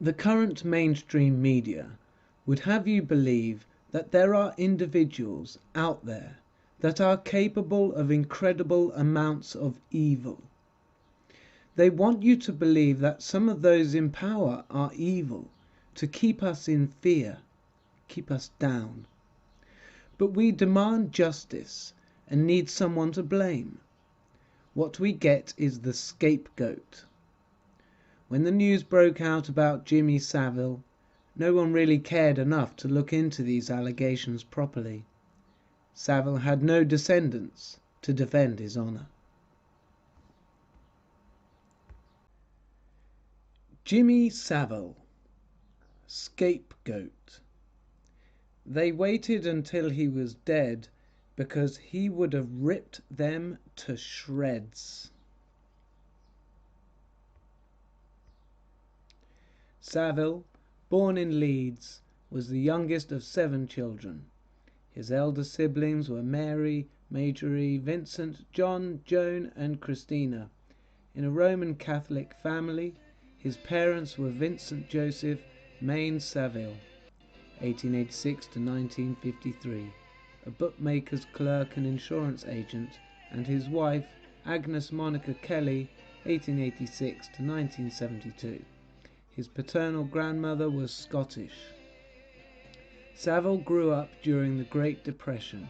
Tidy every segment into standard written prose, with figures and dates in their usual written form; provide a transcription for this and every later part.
The current mainstream media would have you believe that there are individuals out there that are capable of incredible amounts of evil. They want you to believe that some of those in power are evil to keep us in fear, keep us down. But we demand justice and need someone to blame. What we get is the scapegoat. When the news broke out about Jimmy Savile, no one really cared enough to look into these allegations properly. Savile had no descendants to defend his honor. Jimmy Savile, scapegoat. They waited until he was dead because he would have ripped them to shreds. Savile, born in Leeds, was the youngest of 7 children. His elder siblings were Mary, Marjorie, Vincent, John, Joan, and Christina. In a Roman Catholic family, his parents were Vincent Joseph Maine Savile, 1886 to 1953, a bookmaker's clerk and insurance agent, and his wife, Agnes Monica Kelly, 1886 to 1972. His paternal grandmother was Scottish. Savile grew up during the Great Depression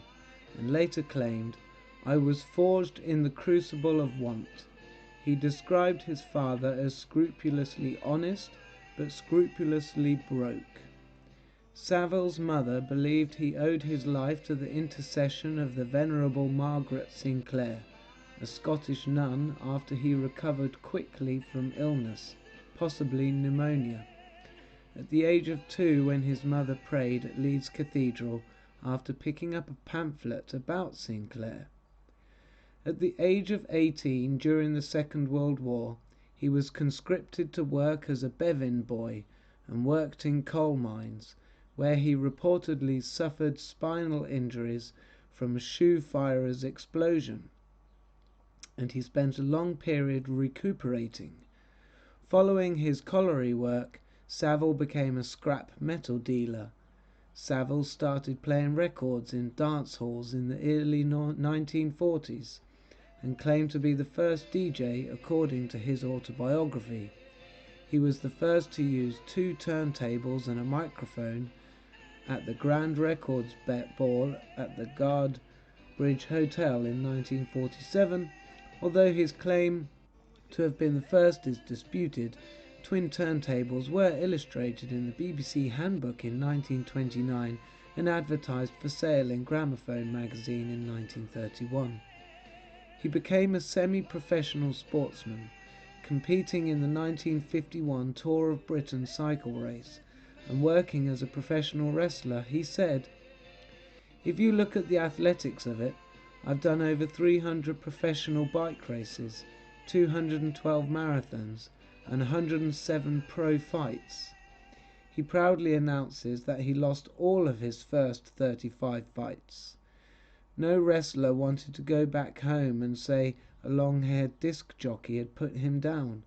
and later claimed, "I was forged in the crucible of want." He described his father as scrupulously honest but scrupulously broke. Savile's mother believed he owed his life to the intercession of the Venerable Margaret Sinclair, a Scottish nun, after he recovered quickly from illness, possibly pneumonia. At the age of 2, when his mother prayed at Leeds Cathedral after picking up a pamphlet about Sinclair. At the age of 18, during the Second World War, he was conscripted to work as a Bevin boy and worked in coal mines, where he reportedly suffered spinal injuries from a shoe firer's explosion, and he spent a long period recuperating. Following his colliery work, Savile became a scrap metal dealer. Savile started playing records in dance halls in the early 1940s and claimed to be the first DJ according to his autobiography. He was the first to use 2 turntables and a microphone at the Grand Records Ball at the Guard Bridge Hotel in 1947, although his claim to have been the first is disputed. Twin turntables were illustrated in the BBC Handbook in 1929 and advertised for sale in Gramophone magazine in 1931. He became a semi-professional sportsman, competing in the 1951 Tour of Britain cycle race, and working as a professional wrestler. He said, "If you look at the athletics of it, I've done over 300 professional bike races, 212 marathons, and 107 pro fights." He proudly announces that he lost all of his first 35 fights. No wrestler wanted to go back home and say a long-haired disc jockey had put him down.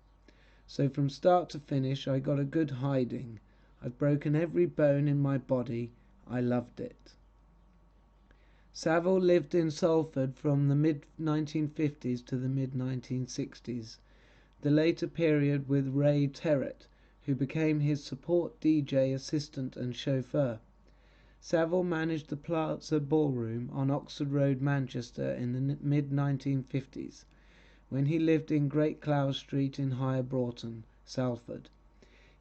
"So from start to finish I got a good hiding. I've broken every bone in my body. I loved it." Savile lived in Salford from the mid-1950s to the mid-1960s, the later period with Ray Terrett, who became his support DJ, assistant and chauffeur. Savile managed the Plaza Ballroom on Oxford Road, Manchester in the mid-1950s, when he lived in Great Clough Street in Higher Broughton, Salford.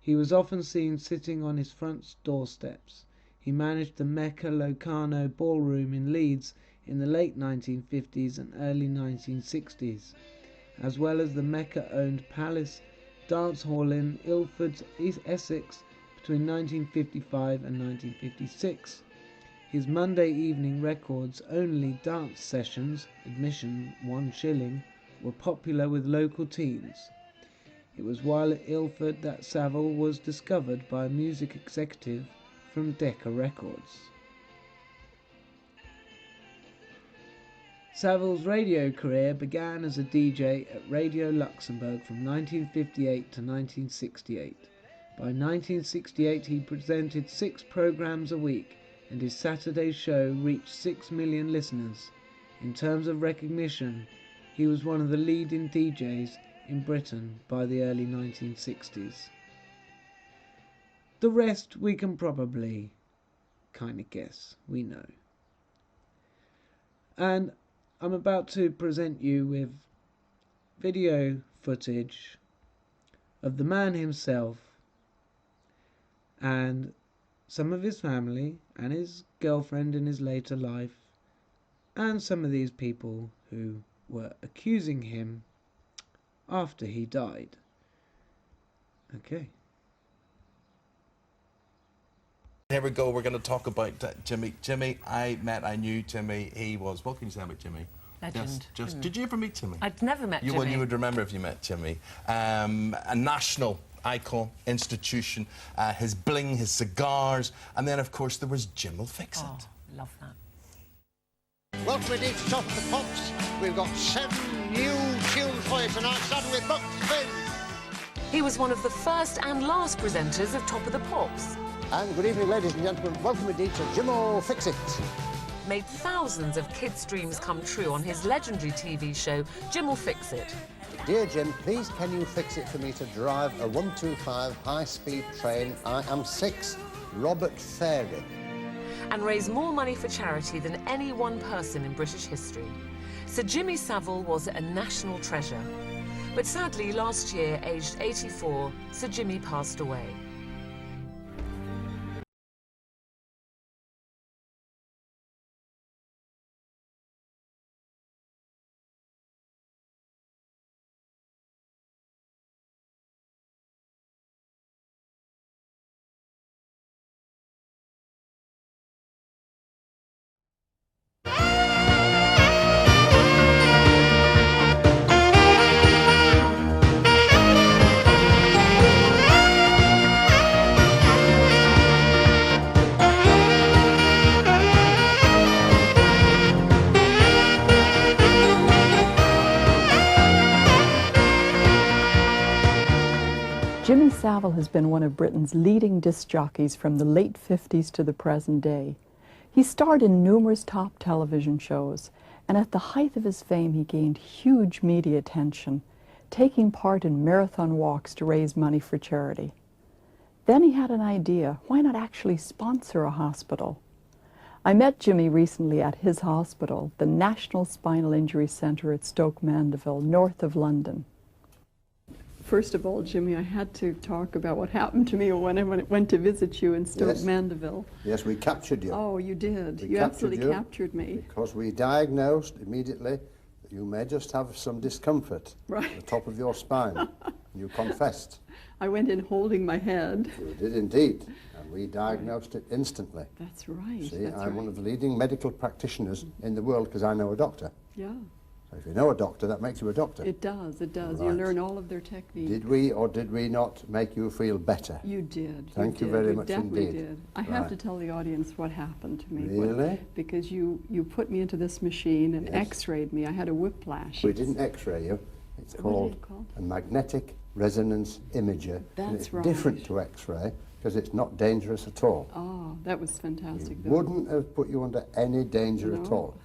He was often seen sitting on his front doorsteps. He managed the Mecca Locarno Ballroom in Leeds in the late 1950s and early 1960s, as well as the Mecca-owned Palace Dance Hall in Ilford, Essex, between 1955 and 1956. His Monday evening records-only dance sessions, admission 1 shilling, were popular with local teens. It was while at Ilford that Savile was discovered by a music executive from Decca Records. Savile's radio career began as a DJ at Radio Luxembourg from 1958 to 1968, By 1968 he presented 6 programs a week, and his Saturday show reached 6 million listeners. In terms of recognition, he was one of the leading DJs in Britain by the early 1960s. The rest we can probably kind of guess, we know. And I'm about to present you with video footage of the man himself and some of his family and his girlfriend in his later life and some of these people who were accusing him after he died. Okay. Here we go, we're going to talk about Jimmy. I knew Jimmy. He was, what can you say about Jimmy? Legend. Did you ever meet Jimmy? I'd never met Jimmy. Well, you would remember if you met Jimmy. A national icon, institution, his bling, his cigars, and then of course there was Jim Will Fix It. Oh, love that. Welcome indeed to Top of the Pops. We've got 7 new tunes for you tonight, starting with Bucks Fizz. He was one of the first and last presenters of Top of the Pops. And good evening, ladies and gentlemen. Welcome indeed to Jim Will Fix It. Made thousands of kids' dreams come true on his legendary TV show, Jim Will Fix It. Dear Jim, please can you fix it for me to drive a 125 high-speed train? I am 6, Robert Fairy. And raise more money for charity than any one person in British history. Sir Jimmy Savile was a national treasure. But sadly, last year, aged 84, Sir Jimmy passed away. Jimmy Savile has been one of Britain's leading disc jockeys from the late 50s to the present day. He starred in numerous top television shows, and at the height of his fame he gained huge media attention, taking part in marathon walks to raise money for charity. Then he had an idea, why not actually sponsor a hospital? I met Jimmy recently at his hospital, the National Spinal Injury Centre at Stoke Mandeville, north of London. First of all, Jimmy, I had to talk about what happened to me when I went to visit you in Stoke Mandeville. Yes, we captured you. Oh, you did. We you absolutely you captured me. Because we diagnosed immediately that you may just have some discomfort at the top of your spine. You confessed. I went in holding my head. You did indeed, and we diagnosed it instantly. That's right. See, I'm one of the leading medical practitioners in the world because I know a doctor. Yeah. So if you know a doctor, that makes you a doctor. It does, it does. Right. You learn all of their techniques. Did we or did we not make you feel better? You did. Thank you very much definitely indeed. Did. I have to tell the audience what happened to me. Really? Because you put me into this machine and x-rayed me. I had a whiplash. We didn't x-ray you. It's called a magnetic resonance imager. That's and it's right. different to x-ray because it's not dangerous at all. Oh, that was fantastic. It wouldn't have put you under any danger at all.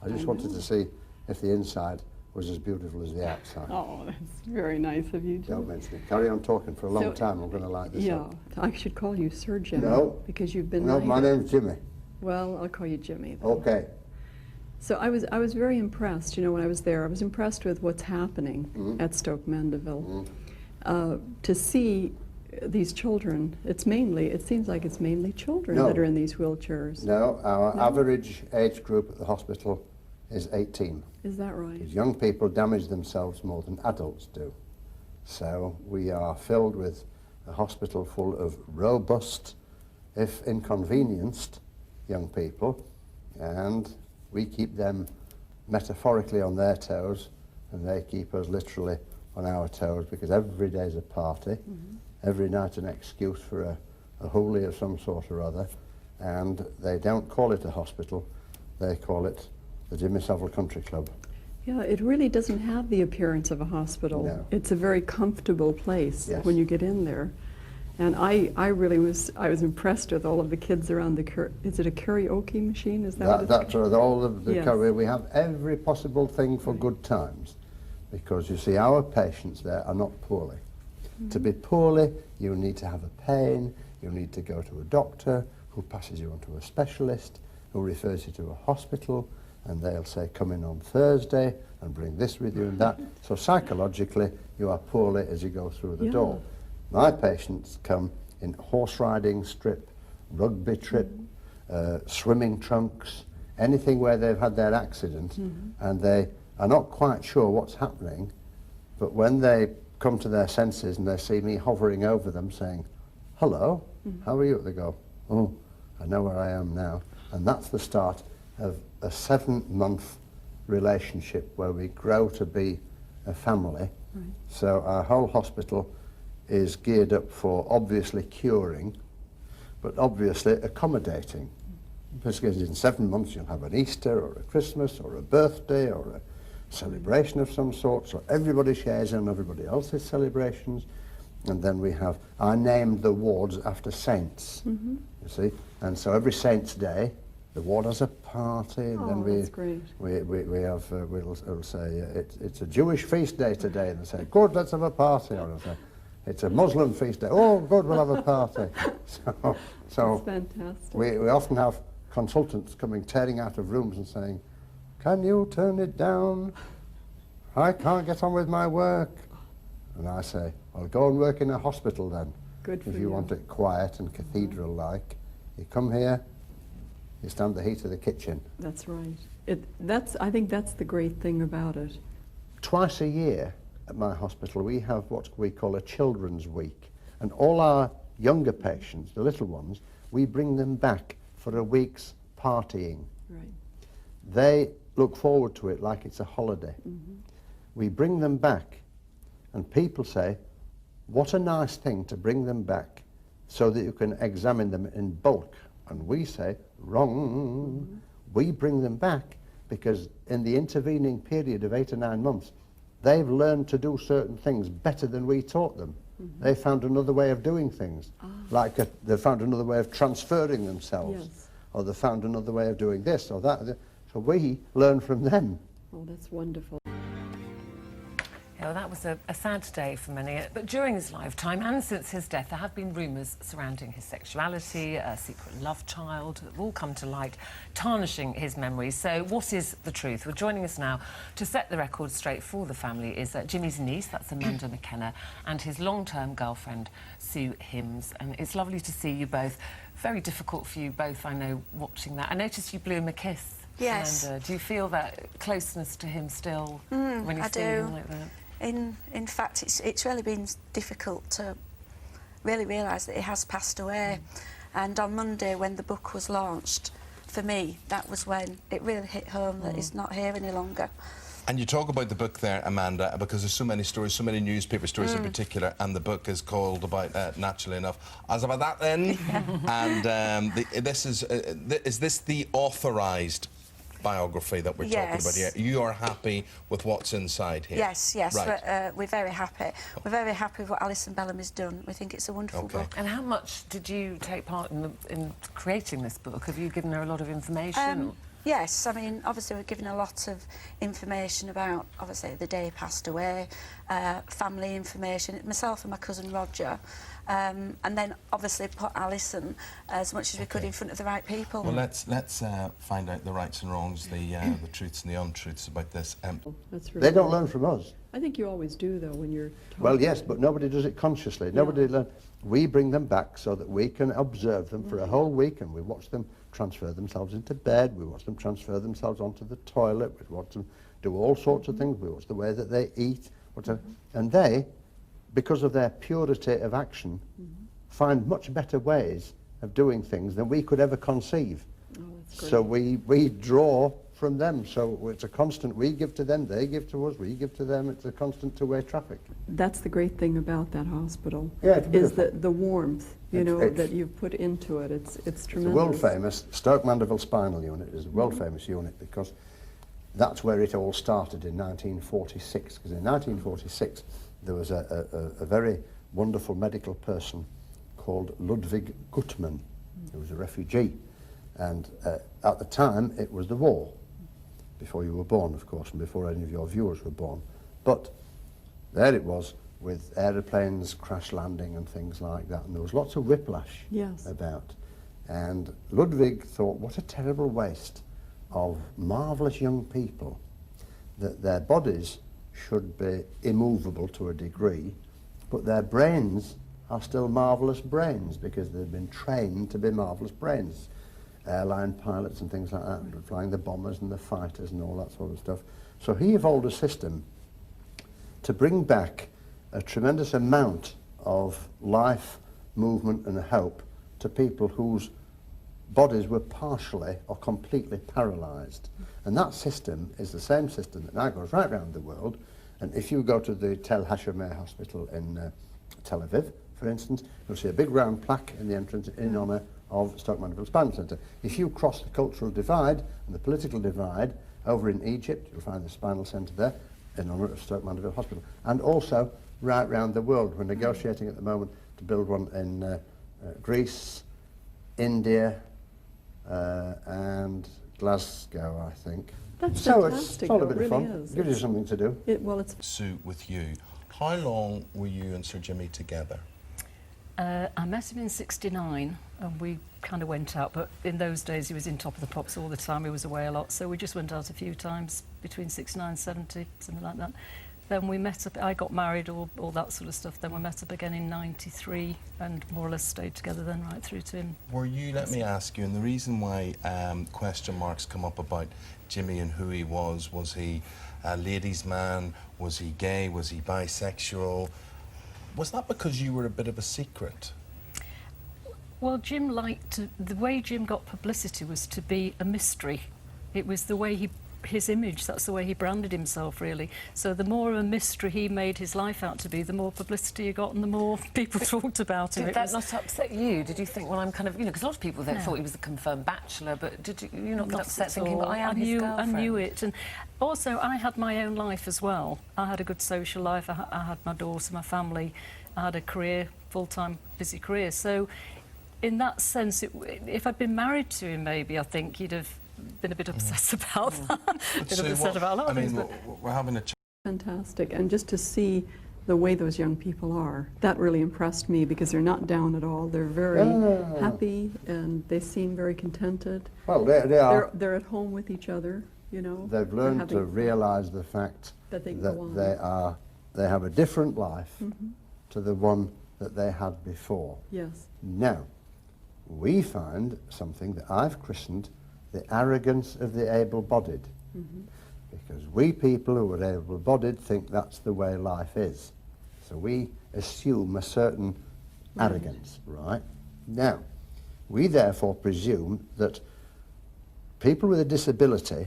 I just wanted to see if the inside was as beautiful as the outside. Oh, that's very nice of you, Jim. Don't mention it. Carry on talking for a long time. I'm going to light this up. Yeah, I should call you Sir Jimmy. No. Because you've been No, my name's Jimmy. Well, I'll call you Jimmy then. Okay. So I was very impressed, you know, when I was there. I was impressed with what's happening at Stoke Mandeville. To see these children, it seems like it's mainly children that are in these wheelchairs. No, our average age group at the hospital is 18. Is that right? Because young people damage themselves more than adults do. So we are filled with a hospital full of robust, if inconvenienced, young people, and we keep them metaphorically on their toes, and they keep us literally on our toes, because every day's a party, every night an excuse for a hooli of some sort or other, and they don't call it a hospital, they call it the Jimmy Savile Country Club. Yeah, it really doesn't have the appearance of a hospital. No. It's a very comfortable place when you get in there. And I really was impressed with all of the kids around the, is it a karaoke machine? Is that what it's That's right, all of the Yes. karaoke. We have every possible thing for good times, because you see our patients there are not poorly. To be poorly, you need to have a pain, you need to go to a doctor who passes you on to a specialist, who refers you to a hospital, and they'll say, come in on Thursday and bring this with you and that. So psychologically, you are poorly as you go through the door. My patients come in horse riding strip, rugby trip, swimming trunks, anything where they've had their accident, and they are not quite sure what's happening, but when they come to their senses and they see me hovering over them saying, hello, how are you? They go, oh, I know where I am now. And that's the start of a 7-month relationship where we grow to be a family. So our whole hospital is geared up for obviously curing, but obviously accommodating. Because in 7 months you'll have an Easter or a Christmas or a birthday or a celebration of some sort, so everybody shares in everybody else's celebrations. And then we have, I named the wards after saints, you see, and so every Saint's Day the ward has a party, and then we have, we'll say, it's a Jewish feast day today, and they say, good, let's have a party, or they'll say, it's a Muslim feast day, oh good, we'll have a party. So That's fantastic. we often have consultants coming, tearing out of rooms and saying, can you turn it down? I can't get on with my work. And I say, well, go and work in a hospital then. Good for if you want it quiet and cathedral-like. You come here, you stand the heat of the kitchen. That's right. I think that's the great thing about it. Twice a year at my hospital we have what we call a children's week. And all our younger patients, the little ones, we bring them back for a week's partying. Right. They look forward to it like it's a holiday. We bring them back, and people say, what a nice thing to bring them back so that you can examine them in bulk. And we say, wrong. We bring them back because in the intervening period of 8 or 9 months, they've learned to do certain things better than we taught them. They found another way of doing things, like they found another way of transferring themselves, or they found another way of doing this or that. So we learn from them. Oh, that's wonderful. Yeah, well, that was a sad day for many, but during his lifetime and since his death there have been rumours surrounding his sexuality, a secret love child that have all come to light, tarnishing his memory. So what is the truth? Well, joining us now to set the record straight for the family is Jimmy's niece, that's Amanda McKenna, and his long-term girlfriend, Sue Hims. And it's lovely to see you both. Very difficult for you both, I know, watching that. I noticed you blew him a kiss. Yes. Amanda, do you feel that closeness to him still when you see him like that? In fact, it's really been difficult to really realise that he has passed away. And on Monday, when the book was launched, for me, that was when it really hit home that he's not here any longer. And you talk about the book there, Amanda, because there's so many stories, so many newspaper stories in particular, and the book is called about, naturally enough, As About That Then. And this is this the authorised biography that we're talking about here? You are happy with what's inside here? Yes, yes, right. we're very happy. We're very happy with what Alison Bellamy's done. We think it's a wonderful book. And how much did you take part in creating this book? Have you given her a lot of information? Yes, I mean, obviously we're giving a lot of information about, obviously, the day he passed away, family information, myself and my cousin Roger, and then obviously put Alison as much as we could in front of the right people. Well, let's find out the rights and wrongs, the truths and the untruths about this. That's really They don't learn from us. I think you always do, though, when you're talking. Well, yes, but nobody does it consciously. Nobody learn. We bring them back so that we can observe them for a whole week, and we watch them transfer themselves into bed, we watch them transfer themselves onto the toilet, we watch them do all sorts of things, we watch the way that they eat, and they, because of their purity of action, find much better ways of doing things than we could ever conceive. Oh, that's great. So we draw from them, so it's a constant, we give to them, they give to us, we give to them, it's a constant two-way traffic. That's the great thing about that hospital, Yeah, is the warmth, you know, that you've put into it. It's tremendous. It's a world-famous, Stoke Mandeville Spinal Unit is a world-famous unit because that's where it all started in 1946, because in 1946 there was a very wonderful medical person called Ludwig Gutmann, who was a refugee. And at the time, it was the war, before you were born, of course, and before any of your viewers were born. But there it was, with aeroplanes crash landing and things like that, and there was lots of whiplash about. And Ludwig thought, what a terrible waste of marvellous young people, that their bodies should be immovable to a degree, but their brains are still marvellous brains because they've been trained to be marvellous brains. Airline pilots and things like that, flying the bombers and the fighters and all that sort of stuff. So he evolved a system to bring back a tremendous amount of life, movement and hope to people whose bodies were partially or completely paralysed. And that system is the same system that now goes right around the world. And if you go to the Tel Hashomer Hospital in Tel Aviv, for instance, you'll see a big round plaque in the entrance in honour of Stoke Mandeville Spinal Centre. If you cross the cultural divide and the political divide over in Egypt, you'll find the spinal centre there in honour of Stoke Mandeville Hospital. And also right round the world. We're negotiating at the moment to build one in Greece, India, and Glasgow, I think. That's so fantastic. it's all a bit really of fun. Is. Gives you something to do. It's Sue, with you, how long were you and Sir Jimmy together? I met him in '69 and we kind of went out, but in those days he was in Top of the Pops all the time, he was away a lot, so we just went out a few times between 69 and 70, something like that. Then we met up, I got married, all that sort of stuff, then we met up again in '93 and more or less stayed together then right through to him. Were you, let me ask you, and the reason why question marks come up about Jimmy and who he was he a ladies' man, was he gay, was he bisexual? Was that because you were a bit of a secret? Well, Jim liked to, the way Jim got publicity was to be a mystery. It was the way his image, that's the way he branded himself, really. So the more of a mystery he made his life out to be, the more publicity he got and the more people talked about him. Did that not upset you? Did you think, well, I'm kind of, you know, because a lot of people thought he was a confirmed bachelor, but did you not get upset thinking, but I am his girlfriend? I knew it. And also, I had my own life as well. I had a good social life. I had my daughter, my family. I had a career, full-time, busy career. So in that sense, if I'd been married to him, maybe, I think he'd have been a bit obsessed about that. Upset about a lot of things. We're having a chat. fantastic. And just to see the way those young people are, that really impressed me because they're not down at all. They're very happy and they seem very contented. Well, they are. They're at home with each other, you know. They've learned to realise the fact that they have a different life to the one that they had before. Yes. Now, we find something that I've christened the arrogance of the able-bodied. Because we people who are able-bodied think that's the way life is. So we assume a certain arrogance, right? Now, we therefore presume that people with a disability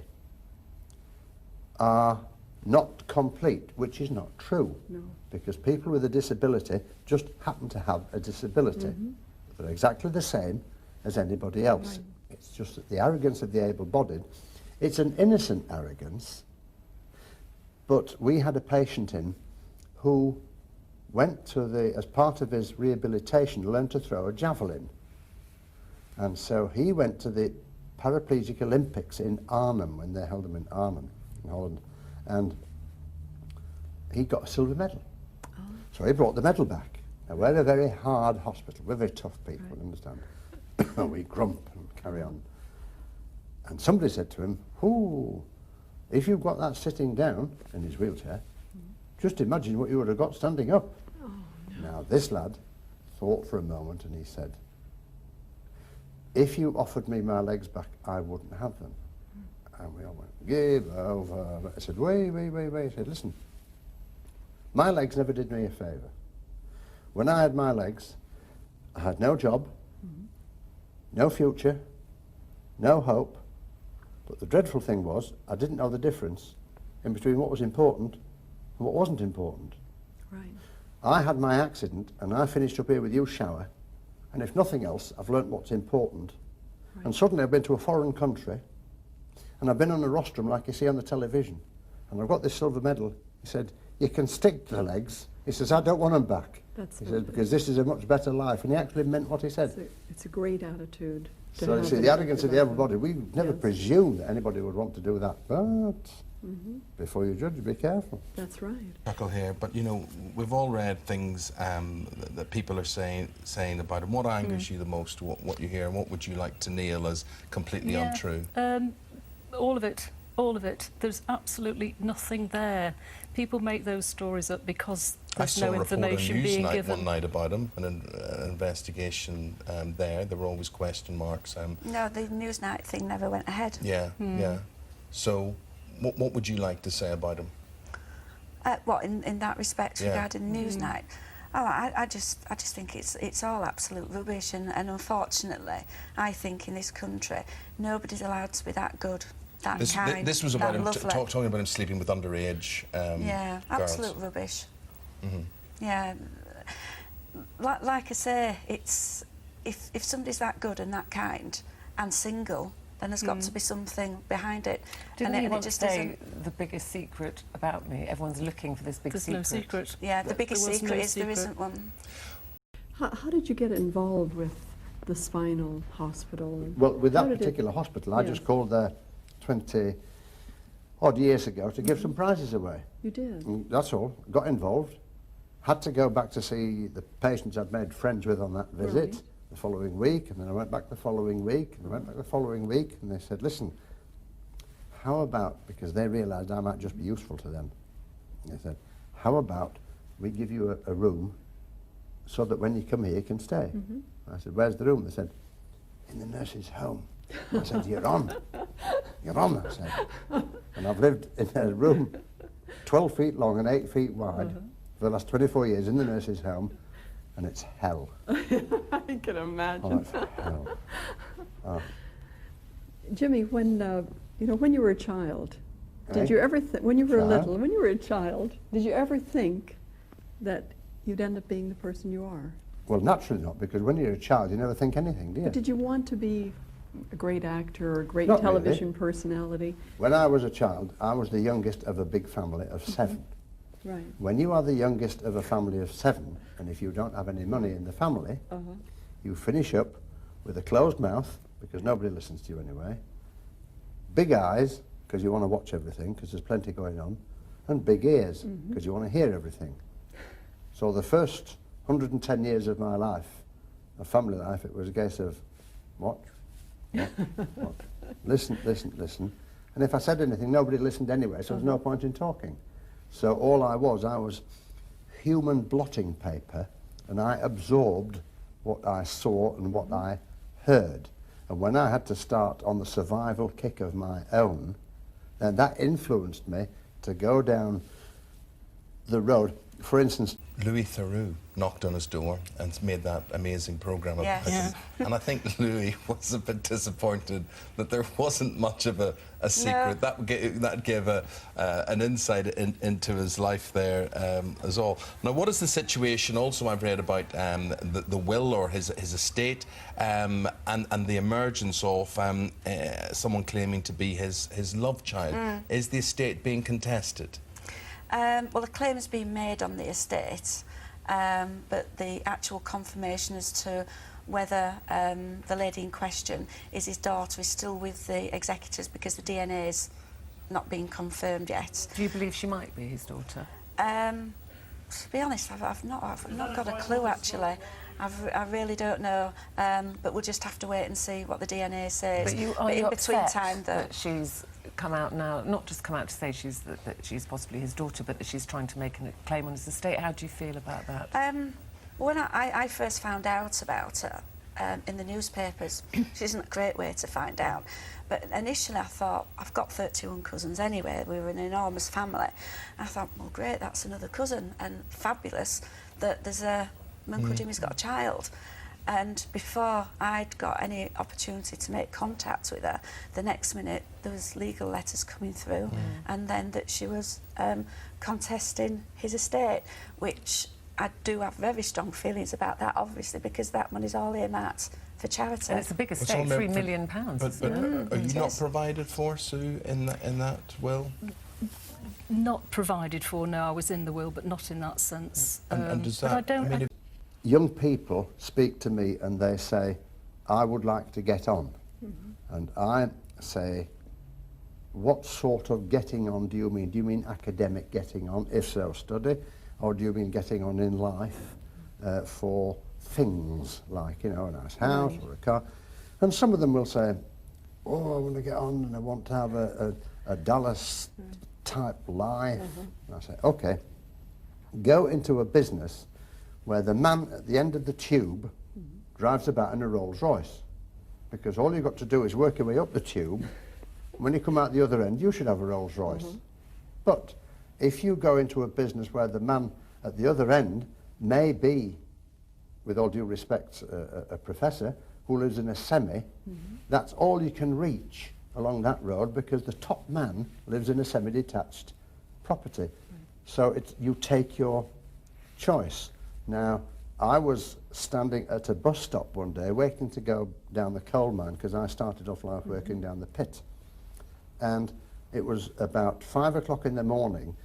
are not complete, which is not true. No. Because people with a disability just happen to have a disability. They're exactly the same as anybody else. Right. It's just that the arrogance of the able-bodied, it's an innocent arrogance, but we had a patient in who went to as part of his rehabilitation, learned to throw a javelin. And so he went to the Paraplegic Olympics in Arnhem, when they held them in Arnhem, in Holland, and he got a silver medal. So he brought the medal back. Now, we're a very hard hospital. We're very tough people, understand? We grump and carry on. And somebody said to him, "Ooh, if you've got that sitting down in his wheelchair, just imagine what you would have got standing up." Oh, no. Now, this lad thought for a moment and he said, "If you offered me my legs back, I wouldn't have them." And we all went, "Give over." I said, wait. I said, "Listen, my legs never did me a favour. When I had my legs, I had no job, no future, no hope, but the dreadful thing was I didn't know the difference in between what was important and what wasn't important. Right. I had my accident and I finished up here with you, Shower, and if nothing else, I've learnt what's important. Right. And suddenly I've been to a foreign country and I've been on a rostrum like you see on the television, and I've got this silver medal." He said, "You can stick to the legs, He says, I don't want them back. That's He says, because this is a much better life. And he actually meant what he said. it's a great attitude. to So you have see, in the arrogance of the development. everybody, we never Yes. presumed that anybody would want to do that. But before you judge, be careful. That's right. Chuckle here, but you know, we've all read things that people are saying about him. What angers you the most? What you hear, and what would you like to nail as completely untrue? All of it. All of it. There's absolutely nothing there. People make those stories up because there's no information being I saw a report on given. Newsnight one night about him, an investigation there. There were always question marks. No, the Newsnight thing never went ahead. Yeah, yeah. So, what would you like to say about him? What in that respect Yeah. regarding Newsnight? Oh, I just think it's all absolute rubbish, and unfortunately, I think in this country nobody's allowed to be that good, that kind, This was about that him lovely. talking about him sleeping with underage Yeah, girls. absolute rubbish. Mm-hmm. Yeah, like I say, it's if somebody's that good and that kind and single, then there's got to be something behind it. Didn't and he it once just say, isn't. the biggest secret about me? Everyone's looking for this big There's secret. no secret. Yeah, the biggest There was secret no is there secret. isn't one. How did you get involved with the spinal hospital? Well, with How that did it- particular hospital, I Yes. just called there 20 odd years ago to give some prizes away. You did? And that's all. Got involved. Had to go back to see the patients I'd made friends with on that visit Right. the following week, and then I went back the following week, and I went back the following week, and they said, listen, how about, because they realised I might just be useful to them, they said, how about we give you a room so that when you come here you can stay? I said, where's the room? They said, in the nurse's home. I said, you're on. You're on, I said. And I've lived in a room 12 feet long and 8 feet wide for the last 24 years in the nurse's home, and it's hell. I can imagine. Oh, it's hell. Oh. Jimmy, when when you were a child, did Eh? you ever when you were Child? little, when you were a child, did you ever think that you'd end up being the person you are? Well, naturally not, because when you're a child, you never think anything, do you? But did you want to be a great actor or a great Not really. television personality? When I was a child, I was the youngest of a big family of 7. Right. When you are the youngest of a family of 7, and if you don't have any money in the family, you finish up with a closed mouth, because nobody listens to you anyway, big eyes, because you want to watch everything, because there's plenty going on, and big ears, because you want to hear everything. So the first 110 years of my life, of family life, it was a case of watch, watch, listen, listen, listen. And if I said anything, nobody listened anyway, so there's no point in talking. So all I was human blotting paper, and I absorbed what I saw and what I heard. And when I had to start on the survival kick of my own, then that influenced me to go down the road. For instance, Louis Theroux knocked on his door and made that amazing programme about Yes. him. And I think Louis was a bit disappointed that there wasn't much of a secret. That gave an insight into his life there as all. Now, what is the situation also I've read about the will or his estate and the emergence of someone claiming to be his love child? Is the estate being contested? Well, a claim has been made on the estate, but the actual confirmation as to whether the lady in question is his daughter is still with the executors, because the DNA is not being confirmed yet. Do you believe she might be his daughter? To be honest, I've not got a clue actually. I really don't know, but we'll just have to wait and see what the DNA says. But you in between upset time that she's come out now, not just come out to say that she's possibly his daughter, but that she's trying to make a claim on his estate. How do you feel about that? When I first found out about her in the newspapers, which isn't a great way to find out, but initially I thought, I've got 31 cousins anyway, we were an enormous family. I thought, well, great, that's another cousin, and fabulous that there's my Uncle Jimmy's got a child. And before I'd got any opportunity to make contact with her, the next minute there was legal letters coming through, and then that she was contesting his estate, which I do have very strong feelings about that, obviously, because that money's all earmarked for charity. And it's a big What's estate, on there £3 for- million. But are you not provided for, Sue, in that will? Not provided for, no. I was in the will, but not in that sense. And does but that... I don't... I mean, Young people speak to me and they say, I would like to get on. And I say, what sort of getting on do you mean? Do you mean academic getting on? If so, study. Or do you mean getting on in life for things like, you know, a nice house or a car? And some of them will say, oh, I want to get on and I want to have a Dallas-type life. And I say, OK, go into a business where the man at the end of the tube drives about in a Rolls Royce. Because all you've got to do is work your way up the tube. When you come out the other end, you should have a Rolls Royce. But if you go into a business where the man at the other end may be, with all due respect, a professor who lives in a semi, that's all you can reach along that road because the top man lives in a semi-detached property. So you take your choice. Now, I was standing at a bus stop one day waiting to go down the coal mine because I started off life working down the pit. And it was about 5 o'clock in the morning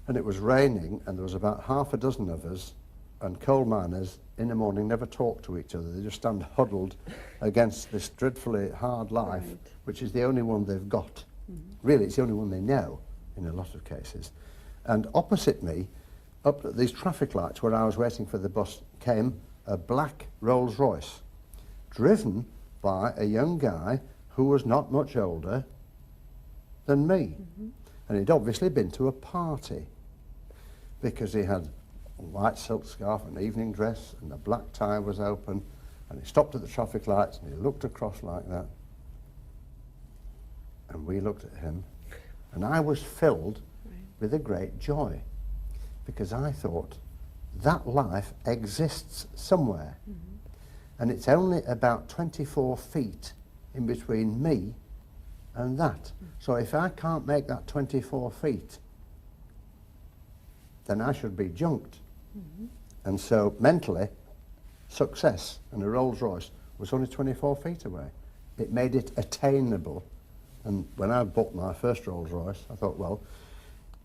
and it was raining and there was about half a dozen of us, and coal miners in the morning never talk to each other. They just stand huddled against this dreadfully hard life, which is the only one they've got. Really, it's the only one they know in a lot of cases. And opposite me, up at these traffic lights where I was waiting for the bus, came a black Rolls Royce, driven by a young guy who was not much older than me. And he'd obviously been to a party because he had a white silk scarf, an evening dress, and the black tie was open, and he stopped at the traffic lights and he looked across like that. And we looked at him, and I was filled with a great joy because I thought that life exists somewhere. And it's only about 24 feet in between me and that. So if I can't make that 24 feet, then I should be junked. And so mentally, success and a Rolls Royce was only 24 feet away. It made it attainable. And when I bought my first Rolls Royce, I thought, well,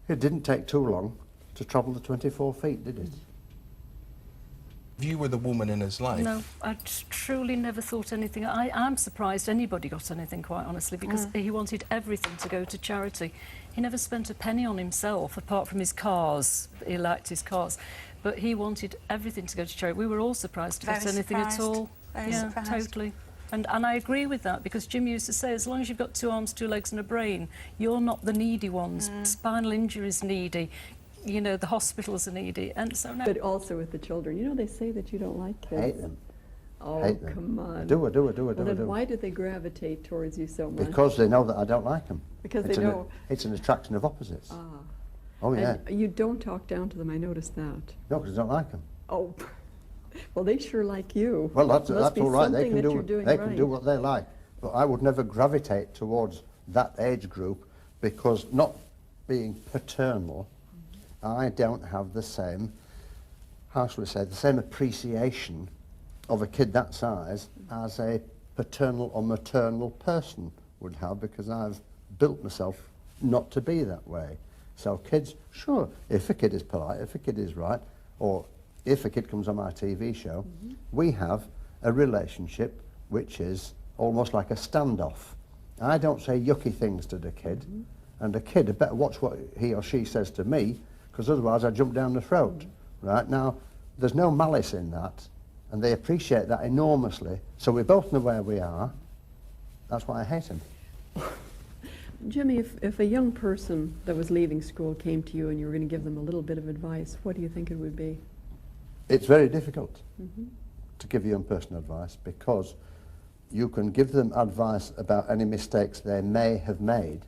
it didn't take too long to travel the 24 feet, did it? You were the woman in his life. No, I truly never thought anything. I'm surprised anybody got anything, quite honestly, because he wanted everything to go to charity. He never spent a penny on himself, apart from his cars. He liked his cars. But he wanted everything to go to charity. We were all surprised to get anything at all. Very surprised. Totally. And I agree with that, because Jimmy used to say, as long as you've got 2 arms, 2 legs and a brain, you're not the needy ones. Spinal injury's needy. You know, the hospitals are needy, and so no. But also with the children. You know, they say that you don't like kids. Hate them. Oh, Hate them. come on. I do. Well, then why do they gravitate towards you so much? Because they know that I don't like them. Because they know. It's an attraction of opposites. Ah. Oh, yeah. And you don't talk down to them, I noticed that. No, because I don't like them. Oh, well, they sure like you. Well, that's Must be all right. They something can that do you're doing they right. can do what they like. But I would never gravitate towards that age group because, not being paternal, I don't have the same, how shall we say, the same appreciation of a kid that size as a paternal or maternal person would have, because I've built myself not to be that way. So kids, sure, if a kid is polite, if a kid is right, or if a kid comes on my TV show, we have a relationship which is almost like a standoff. I don't say yucky things to the kid, and the kid had better watch what he or she says to me, because otherwise I jump down the throat. Right now, there's no malice in that, and they appreciate that enormously. So we both know where we are. That's why I hate him. Jimmy, if a young person that was leaving school came to you and you were going to give them a little bit of advice, what do you think it would be? It's very difficult to give a young person advice, because you can give them advice about any mistakes they may have made,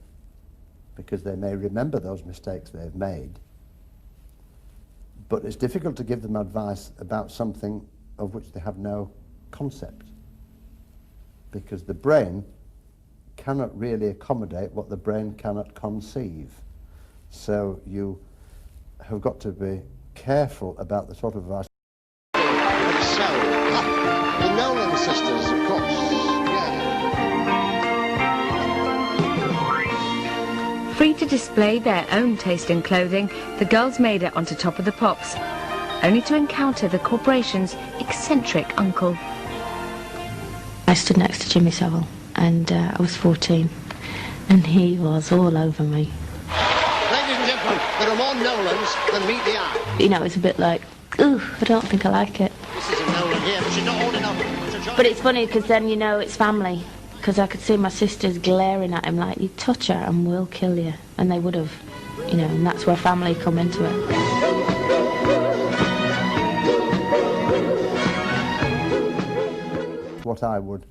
because they may remember those mistakes they've made. But it's difficult to give them advice about something of which they have no concept, because the brain cannot really accommodate what the brain cannot conceive. So you have got to be careful about the sort of advice. So, the Nolan sisters, of course. Yeah. Free to display their own taste in clothing, the girls made it onto Top of the Pops, only to encounter the corporation's eccentric uncle. I stood next to Jimmy Savile, and I was 14, and he was all over me. Ladies and gentlemen, there are more Nolans than meet the eye. You know, it's a bit like, ooh, I don't think I like it. This is a Nolan here, but she's not old enough to join. But it's funny, because then you know it's family, because I could see my sisters glaring at him like, you touch her and we'll kill you. And they would have, you know, and that's where family come into it. What I would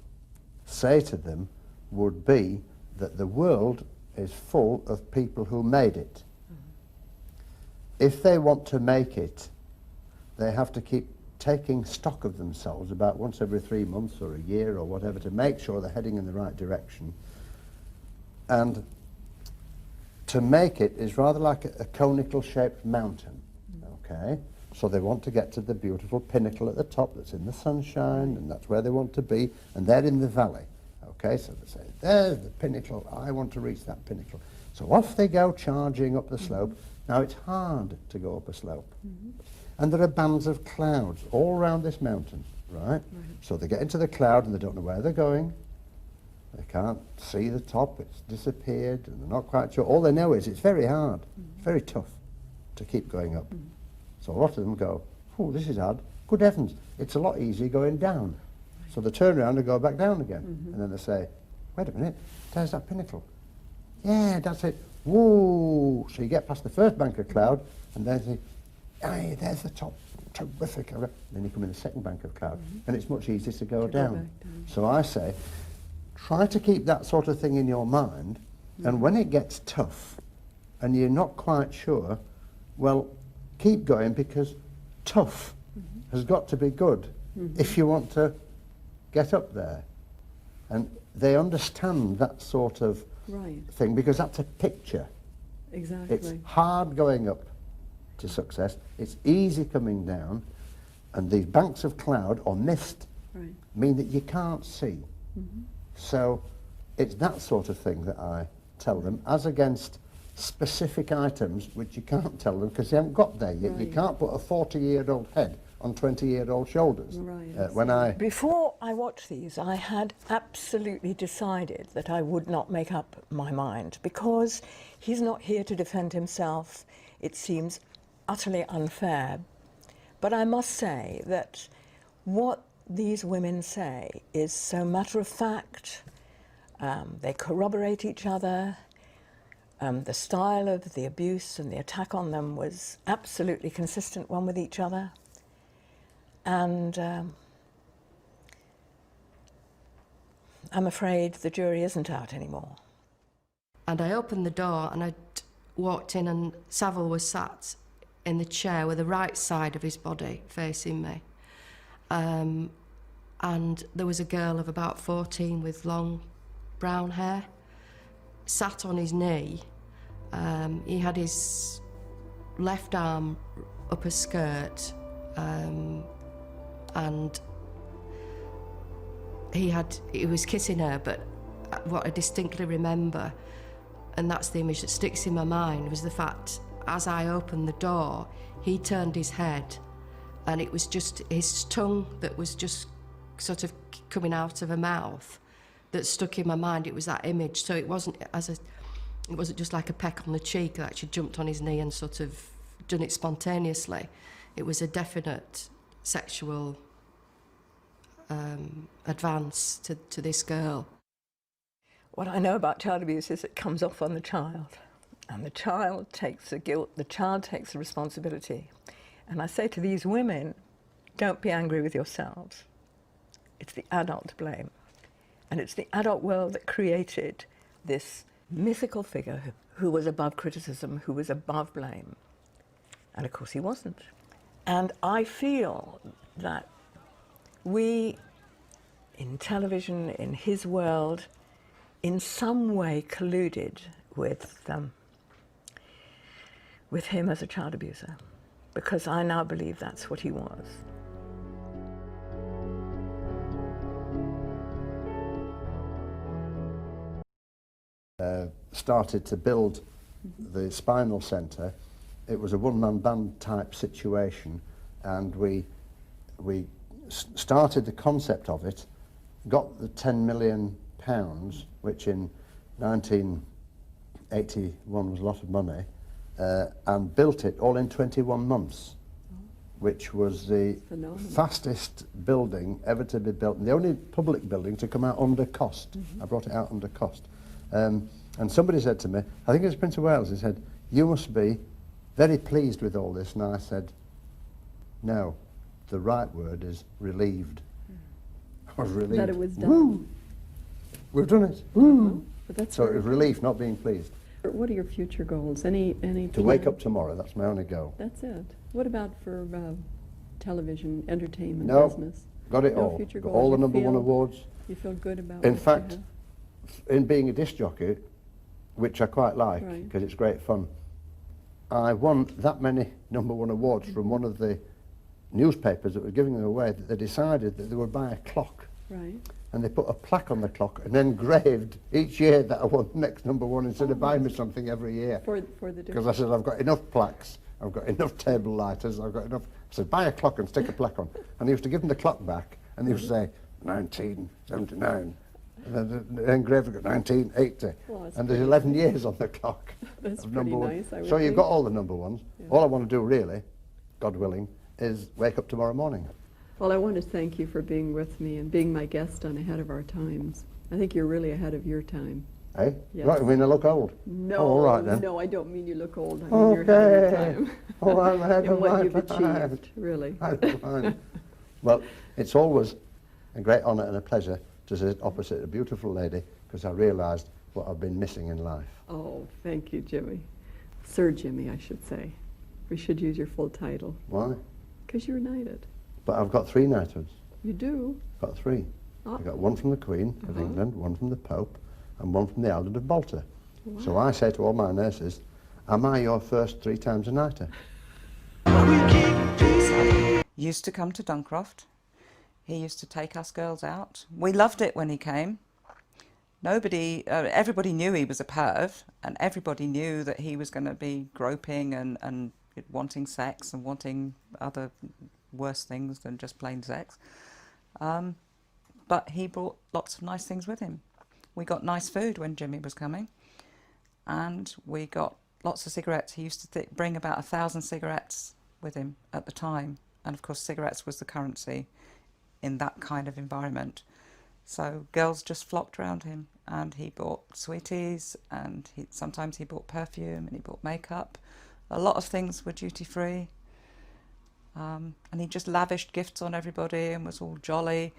say to them would be that the world is full of people who made it. If they want to make it, they have to keep taking stock of themselves about once every 3 months or a year or whatever to make sure they're heading in the right direction. And to make it is rather like a conical shaped mountain, okay? So they want to get to the beautiful pinnacle at the top that's in the sunshine, and that's where they want to be, and they're in the valley, okay? So they say, there's the pinnacle, I want to reach that pinnacle. So off they go charging up the slope. Now it's hard to go up a slope. And there are bands of clouds all around this mountain, right? So they get into the cloud and they don't know where they're going. They can't see the top, it's disappeared, and they're not quite sure. All they know is it's very hard, very tough to keep going up. So a lot of them go, oh, this is hard. Good heavens, it's a lot easier going down. So they turn around and go back down again. And then they say, wait a minute, there's that pinnacle. Yeah, that's it. Whoa! So you get past the first bank of cloud, and then you say, hey, there's the top. Terrific. Then you come in the second bank of cloud, and it's much easier to go down. So I say, try to keep that sort of thing in your mind, and when it gets tough, and you're not quite sure, well, keep going, because tough has got to be good if you want to get up there. And they understand that sort of thing, because that's a picture. Exactly. It's hard going up to success, it's easy coming down, and these banks of cloud or mist mean that you can't see. So it's that sort of thing that I tell them, as against specific items which you can't tell them because they haven't got there yet. You can't put a 40-year-old head on 20-year-old shoulders. Before I watched these, I had absolutely decided that I would not make up my mind, because he's not here to defend himself. It seems utterly unfair. But I must say that what these women say is so matter-of-fact. They corroborate each other. The style of the abuse and the attack on them was absolutely consistent one with each other. And I'm afraid the jury isn't out anymore. And I opened the door and I walked in, and Savile was sat in the chair with the right side of his body facing me. And there was a girl of about 14 with long brown hair, sat on his knee. He had his left arm up her skirt, and he was kissing her, but what I distinctly remember, and that's the image that sticks in my mind, was the fact, as I opened the door, he turned his head, and it was just his tongue that was just sort of coming out of her mouth that stuck in my mind. It was that image. So it wasn't just like a peck on the cheek that she jumped on his knee and sort of done it spontaneously. It was a definite sexual advance to this girl. What I know about child abuse is it comes off on the child, and the child takes the guilt, the child takes the responsibility. And I say to these women, don't be angry with yourselves. It's the adult to blame. And it's the adult world that created this mythical figure who was above criticism, who was above blame. And of course he wasn't. And I feel that we, in television, in his world, in some way colluded with him as a child abuser, because I now believe that's what he was. Started to build the spinal centre. It was a one-man band type situation, and we started the concept of it, got the £10 million, which in 1981 was a lot of money, and built it all in 21 months, which was the fastest building ever to be built, and the only public building to come out under cost. I brought it out under cost. And somebody said to me, I think it was Prince of Wales, he said, "You must be very pleased with all this." And I said, no, the right word is relieved. I was relieved. That it was done. Woo! We've done it. Woo! But that's So it very was relief, not being pleased. What are your future goals? Any To wake up tomorrow, that's my only goal. That's it. What about for television, entertainment, No, business? got it No all. future Got goals? all the You number one feel- awards. You feel good about In what you fact, have? in being a disc jockey, which I quite like, Right. because it's great fun, I won that many number one awards from one of the newspapers that were giving them away, that they decided that they would buy a clock. Right. And they put a plaque on the clock and engraved each year that I won the next number one, instead of buying me something every year. For the Because different. I said, I've got enough plaques, I've got enough table lighters, I've got enough. I said, buy a clock and stick a plaque on. And they used to give them the clock back, and they used to say, 1979. And then the engraver got 1980. Well, that's And there's pretty 11 years on the clock. That's of pretty number one. nice, I would So you've think. got all the number ones. Yeah. All I want to do really, God willing, is wake up tomorrow morning. Well, I want to thank you for being with me and being my guest on Ahead of Our Times. I think you're really ahead of your time. Eh? Yes. Right, I mean I look old. No, Oh, all right then. no, I don't mean you look old. I mean you're ahead of your Okay. time. Oh, I'm ahead in of what my you've time. achieved, really. That's fine. Well, it's always a great honour and a pleasure to sit opposite a beautiful lady, because I realised what I've been missing in life. Oh, thank you, Jimmy. Sir Jimmy, I should say. We should use your full title. Why? Because you're knighted. But I've got 3 knighthoods. You do. Got 3. Oh. I got one from the Queen of Uh-huh. England, one from the Pope, and one from the Eldred of Balta. Wow. So I say to all my nurses, am I your first 3 times a knighter? Used to come to Duncroft. He used to take us girls out. We loved it when he came. Everybody knew he was a perv, and everybody knew that he was going to be groping and wanting sex and wanting other worse things than just plain sex. But he brought lots of nice things with him. We got nice food when Jimmy was coming, and we got lots of cigarettes. He used to bring about 1,000 cigarettes with him at the time, and of course cigarettes was the currency in that kind of environment. So girls just flocked around him, and he bought sweeties, and sometimes he bought perfume, and he bought makeup. A lot of things were duty free, and he just lavished gifts on everybody and was all jolly.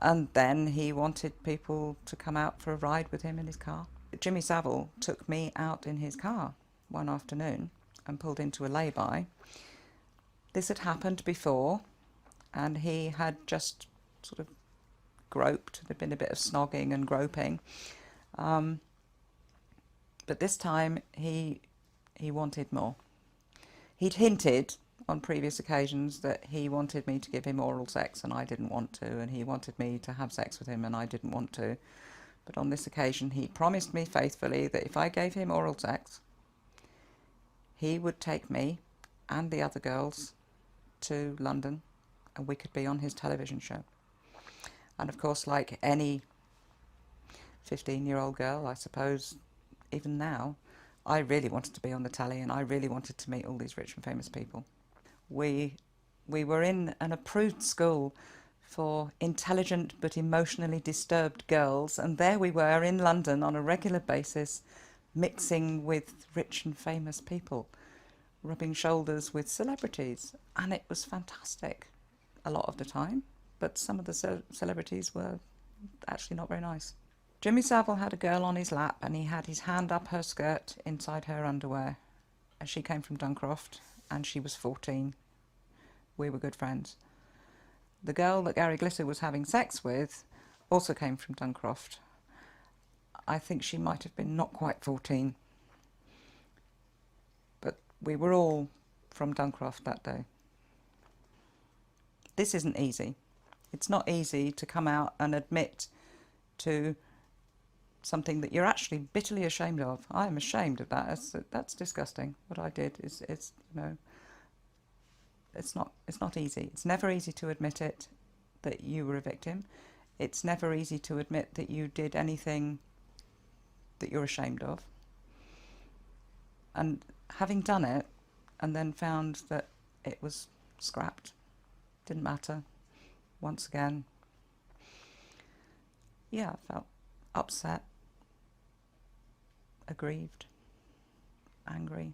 And then he wanted people to come out for a ride with him in his car. Jimmy Savile took me out in his car one afternoon and pulled into a lay-by. This had happened before, and he had just sort of groped. There'd been a bit of snogging and groping. But this time he wanted more. He'd hinted on previous occasions that he wanted me to give him oral sex and I didn't want to, and he wanted me to have sex with him and I didn't want to. But on this occasion he promised me faithfully that if I gave him oral sex, he would take me and the other girls to London and we could be on his television show. And of course, like any 15-year-old girl, I suppose, even now, I really wanted to be on the telly and I really wanted to meet all these rich and famous people. We were in an approved school for intelligent but emotionally disturbed girls, and there we were in London on a regular basis, mixing with rich and famous people, rubbing shoulders with celebrities, and it was fantastic a lot of the time, but some of the celebrities were actually not very nice. Jimmy Savile had a girl on his lap and he had his hand up her skirt inside her underwear. And she came from Duncroft and she was 14. We were good friends. The girl that Gary Glitter was having sex with also came from Duncroft. I think she might have been not quite 14. But we were all from Duncroft that day. This isn't easy. It's not easy to come out and admit to something that you're actually bitterly ashamed of. I am ashamed of that. That's disgusting. What I did is you know, it's not easy. It's never easy to admit it, that you were a victim. It's never easy to admit that you did anything that you're ashamed of. And having done it, and then found that it was scrapped, didn't matter, once again, yeah, I felt upset, aggrieved, angry.